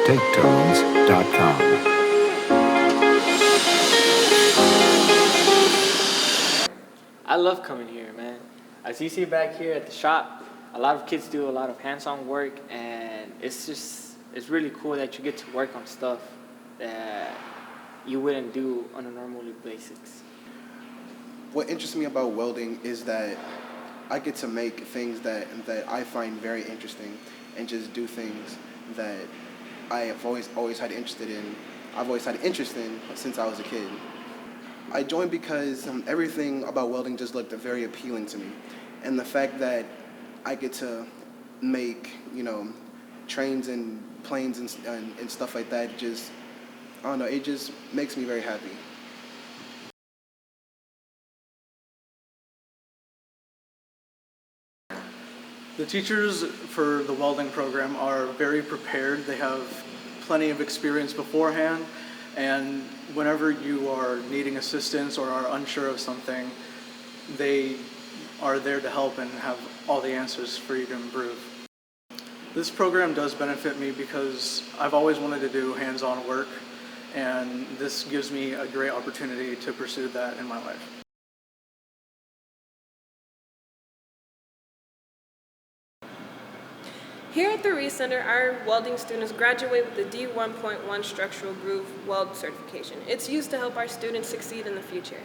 TakeTones.com. I love coming here, man. As you see back here at the shop, a lot of kids do a lot of hands-on work, and it's really cool that you get to work on stuff that you wouldn't do on a normal basis. What interests me about welding is that I get to make things that I find very interesting and just do things that I have always had interested in. I've always had interest in since I was a kid. I joined because everything about welding just looked very appealing to me, and the fact that I get to make trains and planes and stuff like that, just I don't know, it just makes me very happy. The teachers for the welding program are very prepared. They have plenty of experience beforehand, and whenever you are needing assistance or are unsure of something, they are there to help and have all the answers for you to improve. This program does benefit me because I've always wanted to do hands-on work, and this gives me a great opportunity to pursue that in my life. Here at the Reese Center, our welding students graduate with the D1.1 Structural Groove Weld certification. It's used to help our students succeed in the future.